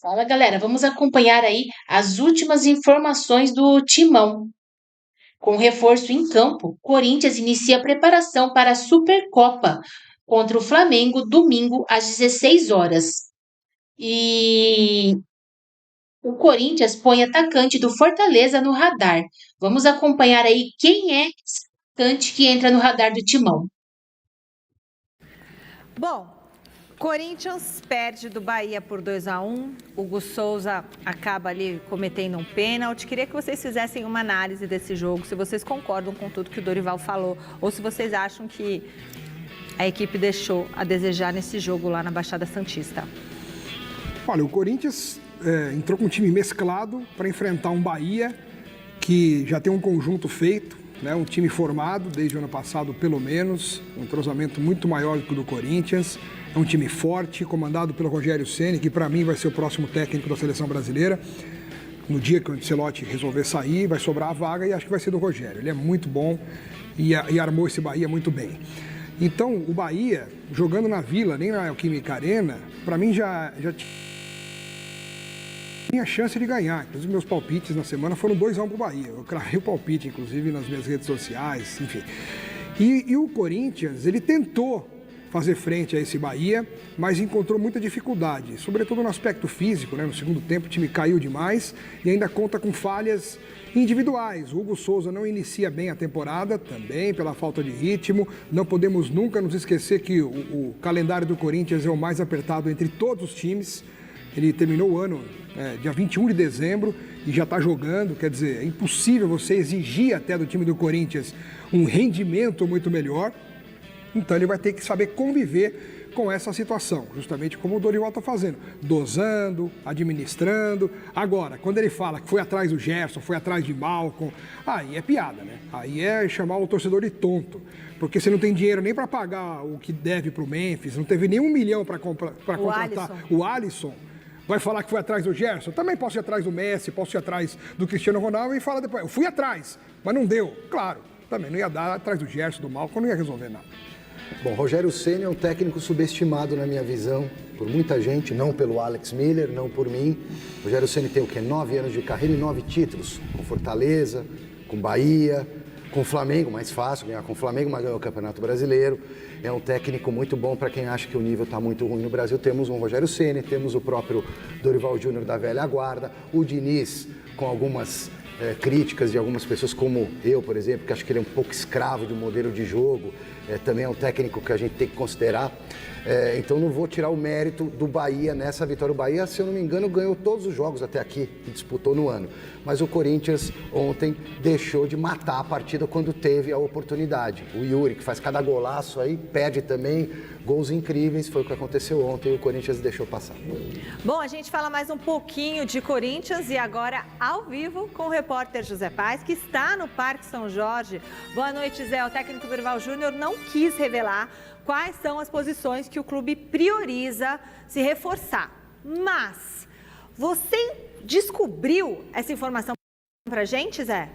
Fala, galera, vamos acompanhar aí as últimas informações do Timão. Com reforço em campo, Corinthians inicia a preparação para a Supercopa contra o Flamengo domingo às 16 horas. E o Corinthians põe atacante do Fortaleza no radar. Vamos acompanhar aí quem é esse atacante que entra no radar do Timão. Bom, Corinthians perde do Bahia por 2-1. Hugo Souza acaba ali cometendo um pênalti. Queria que vocês fizessem uma análise desse jogo, se vocês concordam com tudo que o Dorival falou, ou se vocês acham que a equipe deixou a desejar nesse jogo lá na Baixada Santista. Olha, o Corinthians entrou com um time mesclado para enfrentar um Bahia que já tem um conjunto feito, né, um time formado desde o ano passado, pelo menos, um entrosamento muito maior do que o do Corinthians. É um time forte, comandado pelo Rogério Ceni, que para mim vai ser o próximo técnico da seleção brasileira. No dia que o Ancelotti resolver sair, vai sobrar a vaga e acho que vai ser do Rogério. Ele é muito bom e armou esse Bahia muito bem. Então, o Bahia, jogando na Vila, nem na Neoquímica Arena, para mim já tinha chance de ganhar. Inclusive, meus palpites na semana foram 2-1 para o Bahia. Eu cravei o palpite, inclusive, nas minhas redes sociais, enfim. E o Corinthians, ele tentou fazer frente a esse Bahia, mas encontrou muita dificuldade, sobretudo no aspecto físico, né? No segundo tempo o time caiu demais e ainda conta com falhas individuais. O Hugo Souza não inicia bem a temporada, também pela falta de ritmo. Não podemos nunca nos esquecer que o calendário do Corinthians é o mais apertado entre todos os times. Ele terminou o ano dia 21 de dezembro e já está jogando, quer dizer, é impossível você exigir até do time do Corinthians um rendimento muito melhor. Então ele vai ter que saber conviver com essa situação, justamente como o Dorival está fazendo, dosando, administrando. Agora, quando ele fala que foi atrás do Gerson, foi atrás de Malcom, aí é piada, né? Aí é chamar o torcedor de tonto, porque você não tem dinheiro nem para pagar o que deve para o Memphis, não teve nem $1 milhão para contratar o Alisson. Vai falar que foi atrás do Gerson? Também posso ir atrás do Messi, posso ir atrás do Cristiano Ronaldo e fala depois, eu fui atrás, mas não deu. Claro, também não ia dar atrás do Gerson, do Malcom, não ia resolver nada. Bom, Rogério Ceni é um técnico subestimado na minha visão, por muita gente, não pelo Alex Miller, não por mim. Rogério Ceni tem o quê? 9 anos de carreira e 9 títulos, com Fortaleza, com Bahia, com Flamengo, mais fácil ganhar com Flamengo, mas ganhou o Campeonato Brasileiro. É um técnico muito bom para quem acha que o nível está muito ruim no Brasil. Temos um Rogério Ceni, temos o próprio Dorival Júnior da velha guarda, o Diniz com algumas críticas de algumas pessoas, como eu, por exemplo, que acho que ele é um pouco escravo do modelo de jogo, também é um técnico que a gente tem que considerar. Então não vou tirar o mérito do Bahia nessa vitória. O Bahia, se eu não me engano, ganhou todos os jogos até aqui que disputou no ano. Mas o Corinthians ontem deixou de matar a partida quando teve a oportunidade. O Yuri, que faz cada golaço aí, perde também gols incríveis, foi o que aconteceu ontem e o Corinthians deixou passar. Bom, a gente fala mais um pouquinho de Corinthians e agora ao vivo com o repórter José Paes, que está no Parque São Jorge. Boa noite, Zé. O técnico Dorival Júnior não quis revelar quais são as posições que o clube prioriza se reforçar. Mas você descobriu essa informação pra gente, Zé?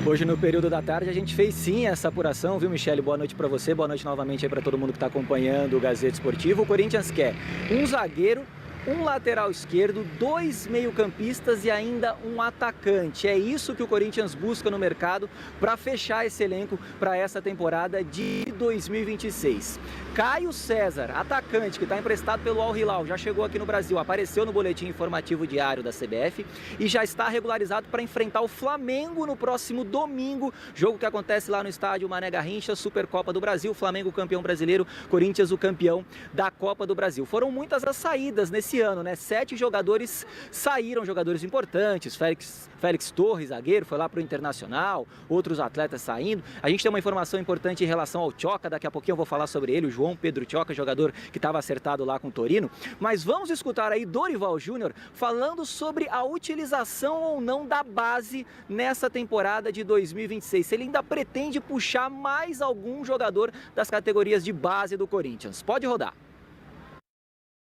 Hoje, no período da tarde, a gente fez sim essa apuração, viu, Michele? Boa noite para você, boa noite novamente aí para todo mundo que está acompanhando o Gazeta Esportivo. O Corinthians quer um zagueiro, um lateral esquerdo, 2 meio-campistas e ainda um atacante. É isso que o Corinthians busca no mercado para fechar esse elenco para essa temporada de 2026. Caio César, atacante que está emprestado pelo Al Hilal, já chegou aqui no Brasil, apareceu no boletim informativo diário da CBF e já está regularizado para enfrentar o Flamengo no próximo domingo, jogo que acontece lá no estádio Mané Garrincha, Supercopa do Brasil, Flamengo campeão brasileiro, Corinthians o campeão da Copa do Brasil. Foram muitas as saídas nesse ano, né? 7 jogadores saíram, jogadores importantes, Félix Torres, zagueiro, foi lá para o Internacional, outros atletas saindo. A gente tem uma informação importante em relação ao Tchoca, daqui a pouquinho eu vou falar sobre ele, o João Pedro Tchoca, jogador que estava acertado lá com o Torino. Mas vamos escutar aí Dorival Júnior falando sobre a utilização ou não da base nessa temporada de 2026. Se ele ainda pretende puxar mais algum jogador das categorias de base do Corinthians. Pode rodar.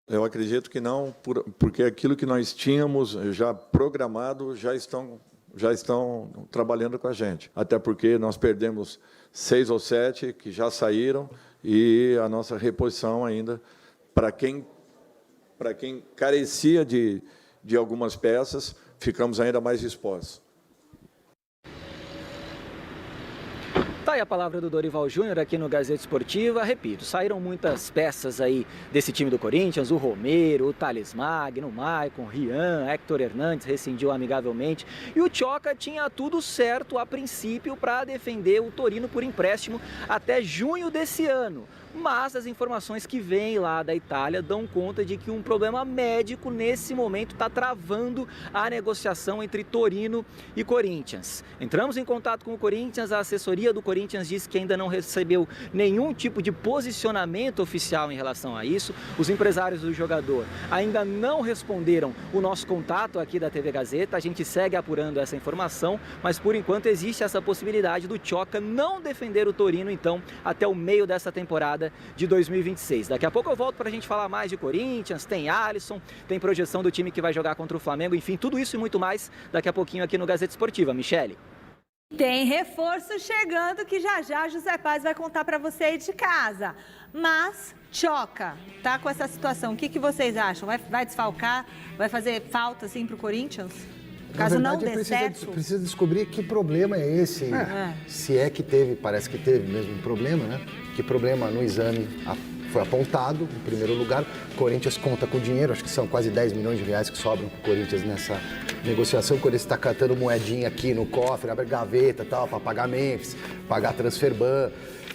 Eu acredito que não, porque aquilo que nós tínhamos já programado já estão trabalhando com a gente. Até porque nós perdemos 6 ou 7 que já saíram e a nossa reposição ainda, para quem para quem carecia de algumas peças, ficamos ainda mais expostos. Tá aí a palavra do Dorival Júnior aqui no Gazeta Esportiva. Repito, saíram muitas peças aí desse time do Corinthians, o Romero, o Thales Magno, o Maicon, Rian, Héctor Hernandes rescindiu amigavelmente. E o Tchoca tinha tudo certo a princípio para defender o Torino por empréstimo até junho desse ano. Mas as informações que vêm lá da Itália dão conta de que um problema médico nesse momento está travando a negociação entre Torino e Corinthians. Entramos em contato com o Corinthians, a assessoria do Corinthians disse que ainda não recebeu nenhum tipo de posicionamento oficial em relação a isso. Os empresários do jogador ainda não responderam o nosso contato aqui da TV Gazeta, a gente segue apurando essa informação, mas por enquanto existe essa possibilidade do Tchoca não defender o Torino, então, até o meio dessa temporada de 2026. Daqui a pouco eu volto para a gente falar mais de Corinthians, tem Alisson, tem projeção do time que vai jogar contra o Flamengo, enfim, tudo isso e muito mais daqui a pouquinho aqui no Gazeta Esportiva. Michele. Tem reforço chegando que já José Paz vai contar para você aí de casa. Mas Tchoca tá com essa situação. O que vocês acham? Vai desfalcar? Vai fazer falta assim para o Corinthians? Caso não dê certo? Precisa descobrir que problema é esse. Se é que teve, parece que teve mesmo um problema, né? Que problema no exame foi apontado, em primeiro lugar. O Corinthians conta com dinheiro, acho que são quase 10 milhões de reais que sobram para o Corinthians nessa negociação. O Corinthians está catando moedinha aqui no cofre, abre gaveta e tal, para pagar Memphis, pagar Transferban.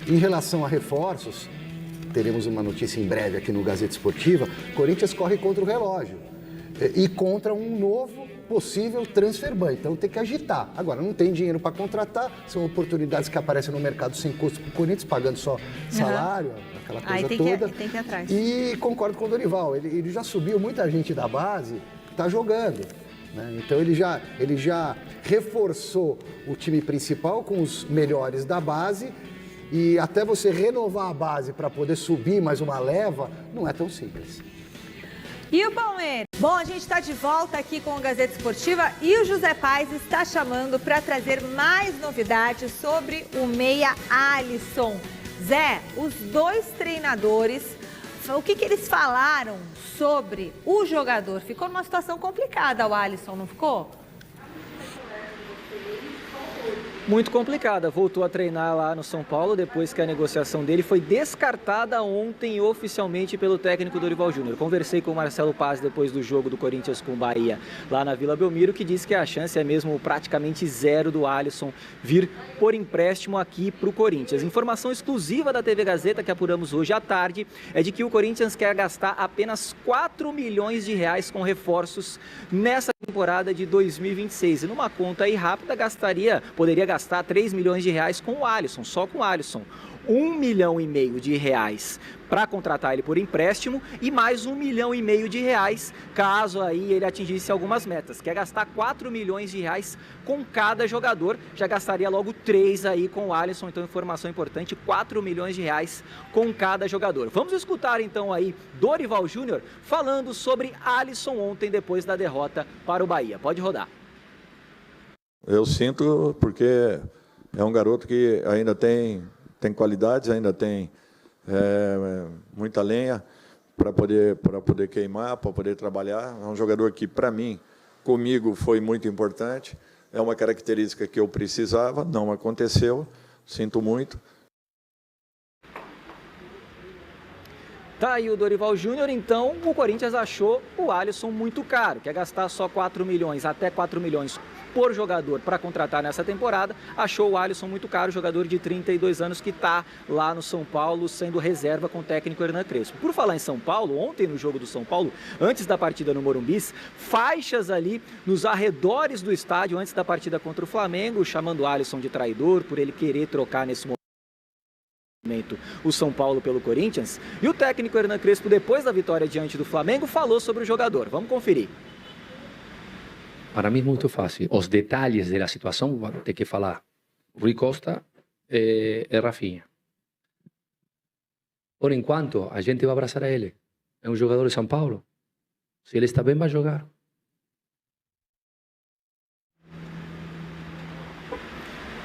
Em relação a reforços, teremos uma notícia em breve aqui no Gazeta Esportiva, o Corinthians corre contra o relógio e contra um novo possível Transferban, então tem que agitar. Agora, não tem dinheiro para contratar, são oportunidades que aparecem no mercado sem custo para o Corinthians, pagando só salário, aquela coisa toda. Tem que ir atrás. E concordo com o Dorival, ele já subiu muita gente da base, está jogando. Né? Então ele já reforçou o time principal com os melhores da base e até você renovar a base para poder subir mais uma leva, não é tão simples. E o Palmeiras? Bom, a gente está de volta aqui com a Gazeta Esportiva e o José Paz está chamando para trazer mais novidades sobre o meia Alisson. Zé, os dois treinadores, o que eles falaram sobre o jogador? Ficou numa situação complicada o Alisson, não ficou? Muito complicada, voltou a treinar lá no São Paulo depois que a negociação dele foi descartada ontem oficialmente pelo técnico Dorival Júnior. Conversei com o Marcelo Paz depois do jogo do Corinthians com o Bahia lá na Vila Belmiro, que disse que a chance é mesmo praticamente zero do Alisson vir por empréstimo aqui para o Corinthians. Informação exclusiva da TV Gazeta que apuramos hoje à tarde é de que o Corinthians quer gastar apenas 4 milhões de reais com reforços nessa temporada de 2026. E numa conta aí rápida, poderia gastar 3 milhões de reais com o Alisson, só com o Alisson. 1,5 milhão de reais para contratar ele por empréstimo e mais 1,5 milhão de reais caso aí ele atingisse algumas metas. Quer gastar 4 milhões de reais com cada jogador, já gastaria logo 3 aí com o Alisson, então informação importante, 4 milhões de reais com cada jogador. Vamos escutar então aí Dorival Júnior falando sobre Alisson ontem depois da derrota para o Bahia. Pode rodar. Eu sinto porque é um garoto que ainda tem qualidades, ainda tem muita lenha para poder queimar, para poder trabalhar. É um jogador que, para mim, comigo, foi muito importante. É uma característica que eu precisava, não aconteceu, sinto muito. Tá aí o Dorival Júnior, então o Corinthians achou o Alisson muito caro, quer gastar só 4 milhões, até 4 milhões por jogador para contratar nessa temporada, achou o Alisson muito caro, jogador de 32 anos que está lá no São Paulo sendo reserva com o técnico Hernan Crespo. Por falar em São Paulo, ontem no jogo do São Paulo, antes da partida no Morumbi, faixas ali nos arredores do estádio antes da partida contra o Flamengo, chamando o Alisson de traidor por ele querer trocar nesse momento o São Paulo pelo Corinthians. E o técnico Hernan Crespo, depois da vitória diante do Flamengo, falou sobre o jogador. Vamos conferir. Para mim é muito fácil. Os detalhes da situação vão ter que falar Rui Costa e Rafinha. Por enquanto, a gente vai abraçar a ele. É um jogador de São Paulo. Se ele está bem, vai jogar.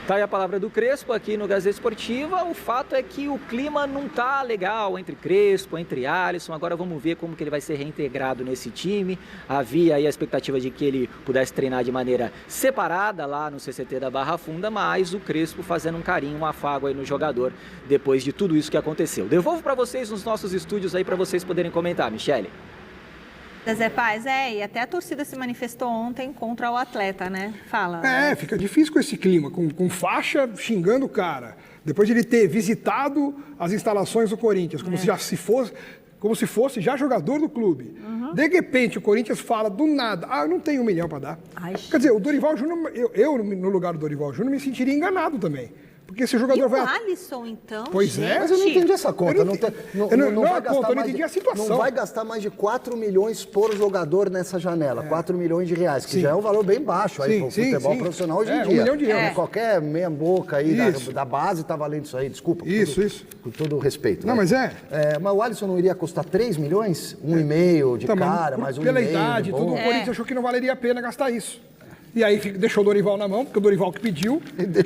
Tá aí a palavra do Crespo aqui no Gazeta Esportiva. O fato é que o clima não tá legal entre Crespo, entre Alisson. Agora vamos ver como que ele vai ser reintegrado nesse time. Havia aí a expectativa de que ele pudesse treinar de maneira separada lá no CCT da Barra Funda, mas o Crespo fazendo um carinho, um afago aí no jogador depois de tudo isso que aconteceu. Devolvo para vocês nos nossos estúdios aí para vocês poderem comentar, Michele. Zé Paz, e até a torcida se manifestou ontem contra o atleta, né? Fala. Fica difícil com esse clima, com faixa xingando o cara. Depois de ele ter visitado as instalações do Corinthians, como se fosse já jogador do clube. De repente, o Corinthians fala do nada, eu não tenho 1 milhão para dar. Quer dizer, o Dorival Júnior, eu no lugar do Dorival Júnior, me sentiria enganado também. Porque esse jogador vai... o Alisson, então? Pois é. Mas eu não entendi essa conta. Eu não entendi a situação. Não vai gastar mais de 4 milhões por jogador nessa janela. 4 milhões de reais, que já é um valor bem baixo aí pro futebol profissional hoje em dia. 1 milhão de euros. Qualquer meia boca aí da base tá valendo isso aí, desculpa. Isso. Com todo o respeito. Não, né? mas mas o Alisson não iria custar 3 milhões? 1,5 de cara, mais 1,5. Pela idade, tudo, o Corinthians achou que não valeria a pena gastar isso. E aí deixou o Dorival na mão, porque o Dorival que pediu,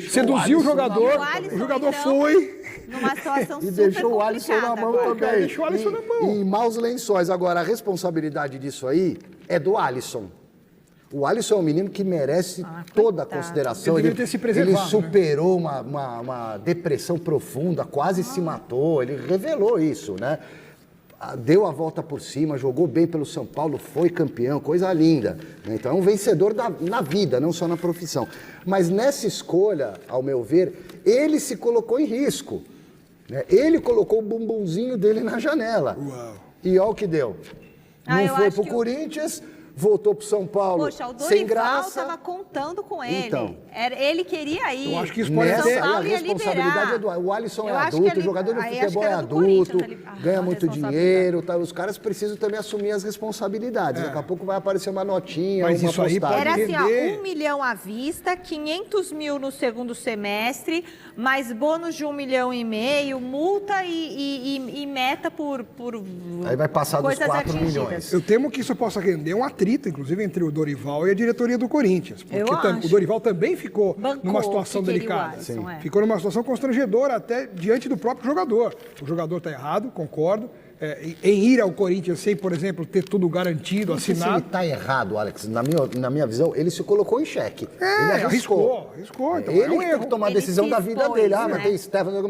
seduziu o jogador, o jogador então, foi... Numa situação e deixou o Alisson na mão também. Deixou o Alisson na mão. Em maus lençóis. Agora, a responsabilidade disso aí é do Alisson. O Alisson é um menino que merece toda a consideração. Ele ter se preservado, ele superou uma depressão profunda, quase se matou. Ele revelou isso, né? Deu a volta por cima, jogou bem pelo São Paulo, foi campeão, coisa linda. Então é um vencedor na vida, não só na profissão. Mas nessa escolha, ao meu ver, ele se colocou em risco. Né? Ele colocou o bumbumzinho dele na janela. Uau. E olha o que deu. Não foi pro Corinthians... Voltou pro São Paulo Poxa, o sem Dorival graça. estava contando com ele. Então, ele queria ir. Eu acho que isso pode ser. São Paulo A responsabilidade é do o Alisson é adulto, o jogador de futebol é adulto, ganha muito dinheiro. Tá? Os caras precisam também assumir as responsabilidades. Daqui a pouco vai aparecer uma notinha, mas uma isso aí postagem. Era assim, 1 milhão à vista, 500 mil no segundo semestre, mais bônus de 1,5 milhão, multa e meta por aí vai passar dos 4 atingidas. milhões. Eu temo que isso possa render um atrito, inclusive, entre o Dorival e a diretoria do Corinthians. Porque o Dorival também ficou numa situação delicada. Ficou numa situação constrangedora até diante do próprio jogador. O jogador está errado, concordo. Em ir ao Corinthians sem, por exemplo, ter tudo garantido, assinado. Ele está errado, Alex. Na minha visão, ele se colocou em xeque. Ele arriscou. Então ele que tem que tomar a decisão da vida dele. Mas tem Stefano,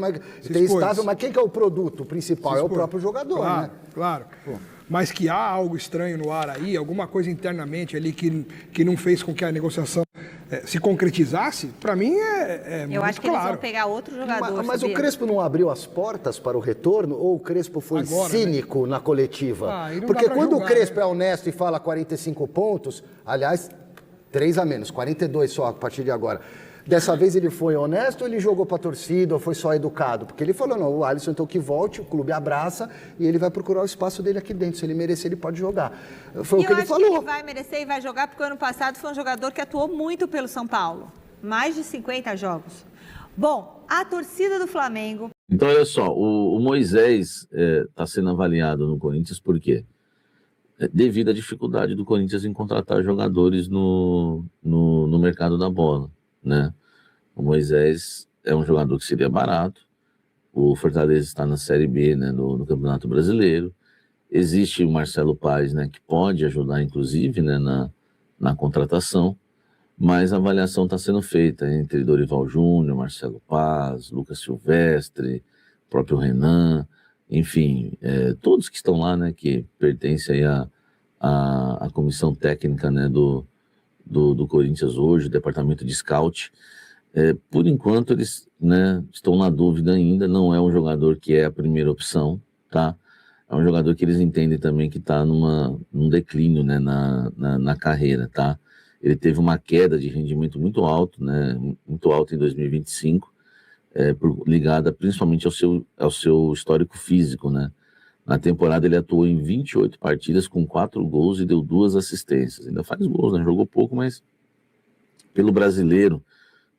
tem estável, mas quem que é o produto principal? É o próprio jogador, claro, né? Claro. Mas que há algo estranho no ar aí, alguma coisa internamente ali que não fez com que a negociação se concretizasse, para mim é muito claro. Eu acho que eles vão pegar outro jogador. Mas o Crespo não abriu as portas para o retorno ou o Crespo foi cínico na coletiva? Porque quando o Crespo é honesto e fala 45 pontos, aliás, 3 a menos, 42 só a partir de agora. Dessa vez ele foi honesto ou ele jogou para a torcida ou foi só educado? Porque ele falou, não, o Alisson então que volte, o clube abraça e ele vai procurar o espaço dele aqui dentro. Se ele merecer, ele pode jogar. Foi o que ele falou. Eu acho que ele vai merecer e vai jogar porque o ano passado foi um jogador que atuou muito pelo São Paulo. Mais de 50 jogos. Bom, a torcida do Flamengo... Então, olha só, o Moisés está sendo avaliado no Corinthians por quê? Devido à dificuldade do Corinthians em contratar jogadores no mercado da bola, né? O Moisés é um jogador que seria barato. O Fortaleza está na Série B, né, no Campeonato Brasileiro. Existe o Marcelo Paes, né, que pode ajudar, inclusive, né, na contratação, mas a avaliação está sendo feita entre Dorival Júnior, Marcelo Paes, Lucas Silvestre, próprio Renan, enfim, todos que estão lá, né, que pertencem aí à comissão técnica, né, do Corinthians hoje, o departamento de scout. Por enquanto eles, né, estão na dúvida ainda, não é um jogador que é a primeira opção, tá? É um jogador que eles entendem também que está num declínio, né, na carreira, tá? Ele teve uma queda de rendimento muito alto, né, muito alto em 2025, ligada principalmente ao seu histórico físico, né? Na temporada ele atuou em 28 partidas com 4 gols e deu 2 assistências. Ainda faz gols, né? Jogou pouco, mas pelo brasileiro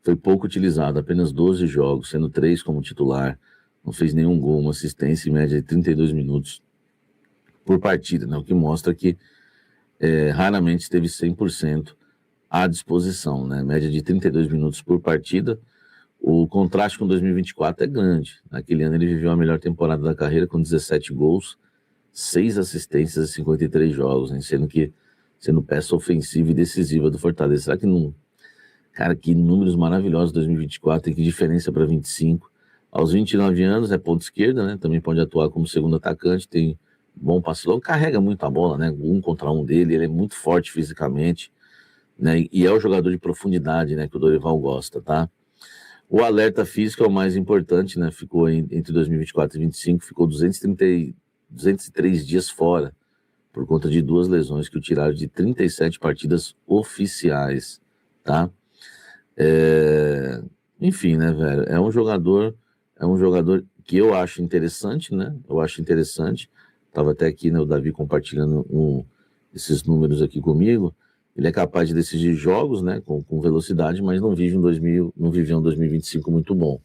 foi pouco utilizado, apenas 12 jogos, sendo 3 como titular. Não fez nenhum gol, uma assistência em média de 32 minutos por partida, né? O que mostra que raramente esteve 100% à disposição, né? Média de 32 minutos por partida, O contraste com 2024 é grande. Naquele ano ele viveu a melhor temporada da carreira com 17 gols, 6 assistências e 53 jogos, né? Sendo peça ofensiva e decisiva do Fortaleza. Será que não... Cara, que números maravilhosos 2024, e que diferença para 25. Aos 29 anos é ponta esquerda, né? Também pode atuar como segundo atacante, tem bom passe longo, carrega muito a bola, né? 1 contra 1 dele, ele é muito forte fisicamente, né? E é o jogador de profundidade, né? Que o Dorival gosta, tá? O alerta físico é o mais importante, né? Ficou entre 2024 e 2025, ficou 203 dias fora, por conta de 2 lesões que o tiraram de 37 partidas oficiais, tá? Enfim, né, velho? É um jogador que eu acho interessante, né? Eu acho interessante. Tava até aqui, né, o Davi compartilhando esses números aqui comigo. Ele é capaz de decidir jogos, né, com velocidade, mas não viveu um 2025 muito bom.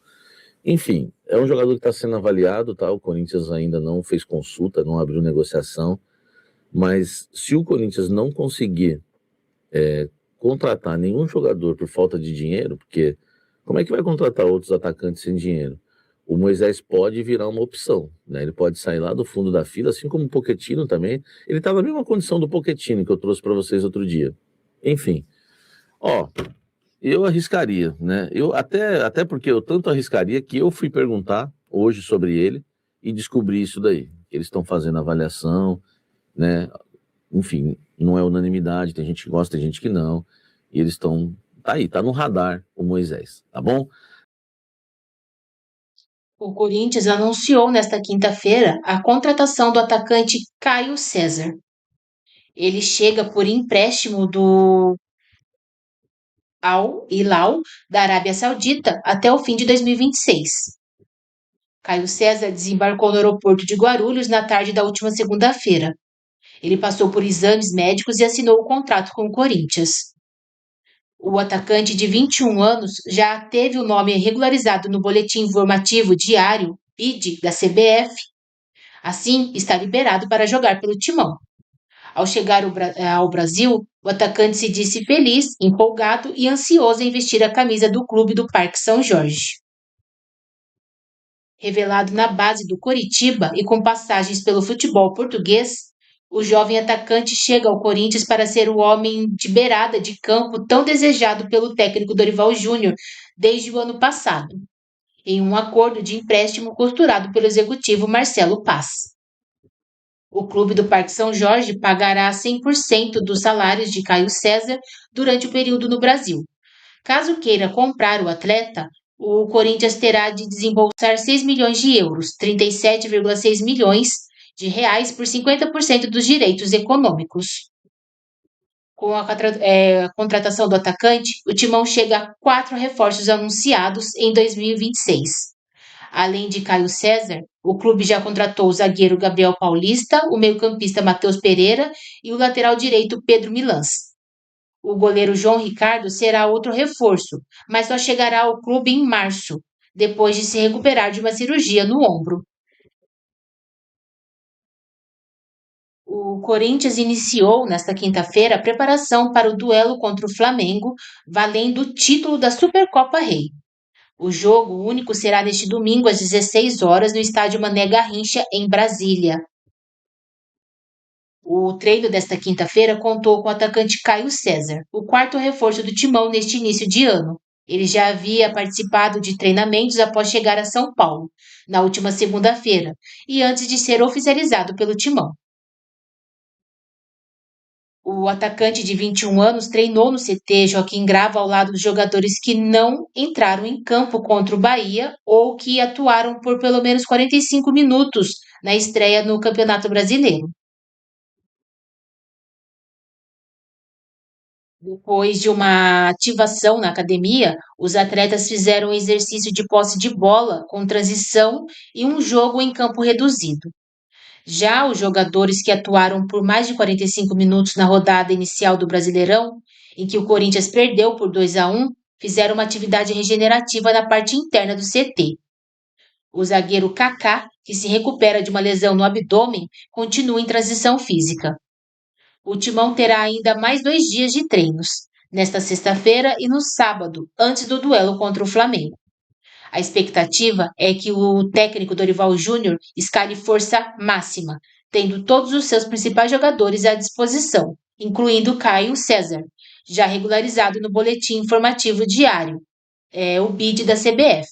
Enfim, é um jogador que está sendo avaliado, tá? O Corinthians ainda não fez consulta, não abriu negociação, mas se o Corinthians não conseguir contratar nenhum jogador por falta de dinheiro, porque como é que vai contratar outros atacantes sem dinheiro? O Moisés pode virar uma opção, né? Ele pode sair lá do fundo da fila, assim como o Pochettino também. Ele está na mesma condição do Pochettino que eu trouxe para vocês outro dia. Enfim, eu arriscaria, né? Eu até porque eu tanto arriscaria que eu fui perguntar hoje sobre ele e descobri isso daí. Eles estão fazendo avaliação, né? Enfim, não é unanimidade, tem gente que gosta, tem gente que não. E eles estão... Tá no radar o Moisés, tá bom? O Corinthians anunciou nesta quinta-feira a contratação do atacante Caio César. Ele chega por empréstimo do Al Hilal da Arábia Saudita até o fim de 2026. Caio César desembarcou no aeroporto de Guarulhos na tarde da última segunda-feira. Ele passou por exames médicos e assinou o contrato com o Corinthians. O atacante de 21 anos já teve o nome regularizado no Boletim Informativo Diário, BID, da CBF. Assim, está liberado para jogar pelo Timão. Ao chegar ao Brasil, o atacante se disse feliz, empolgado e ansioso em vestir a camisa do clube do Parque São Jorge. Revelado na base do Coritiba e com passagens pelo futebol português, o jovem atacante chega ao Corinthians para ser o homem de beirada de campo tão desejado pelo técnico Dorival Júnior desde o ano passado, em um acordo de empréstimo costurado pelo executivo Marcelo Paz. O clube do Parque São Jorge pagará 100% dos salários de Caio César durante o período no Brasil. Caso queira comprar o atleta, o Corinthians terá de desembolsar 6 milhões de euros, 37,6 milhões de reais por 50% dos direitos econômicos. Com a contratação do atacante, o Timão chega a 4 reforços anunciados em 2026. Além de Caio César, o clube já contratou o zagueiro Gabriel Paulista, o meio-campista Matheus Pereira e o lateral direito Pedro Milans. O goleiro João Ricardo será outro reforço, mas só chegará ao clube em março, depois de se recuperar de uma cirurgia no ombro. O Corinthians iniciou nesta quinta-feira a preparação para o duelo contra o Flamengo, valendo o título da Supercopa Rei. O jogo único será neste domingo às 16 horas no estádio Mané Garrincha, em Brasília. O treino desta quinta-feira contou com o atacante Caio César, o 4º reforço do Timão neste início de ano. Ele já havia participado de treinamentos após chegar a São Paulo, na última segunda-feira, e antes de ser oficializado pelo Timão. O atacante de 21 anos treinou no CT Joaquim Grava ao lado dos jogadores que não entraram em campo contra o Bahia ou que atuaram por pelo menos 45 minutos na estreia no Campeonato Brasileiro. Depois de uma ativação na academia, os atletas fizeram um exercício de posse de bola com transição e um jogo em campo reduzido. Já os jogadores que atuaram por mais de 45 minutos na rodada inicial do Brasileirão, em que o Corinthians perdeu por 2-1, fizeram uma atividade regenerativa na parte interna do CT. O zagueiro Kaká, que se recupera de uma lesão no abdômen, continua em transição física. O Timão terá ainda mais 2 dias de treinos, nesta sexta-feira e no sábado, antes do duelo contra o Flamengo. A expectativa é que o técnico Dorival Júnior escale força máxima, tendo todos os seus principais jogadores à disposição, incluindo Caio César, já regularizado no boletim informativo diário, o BID da CBF.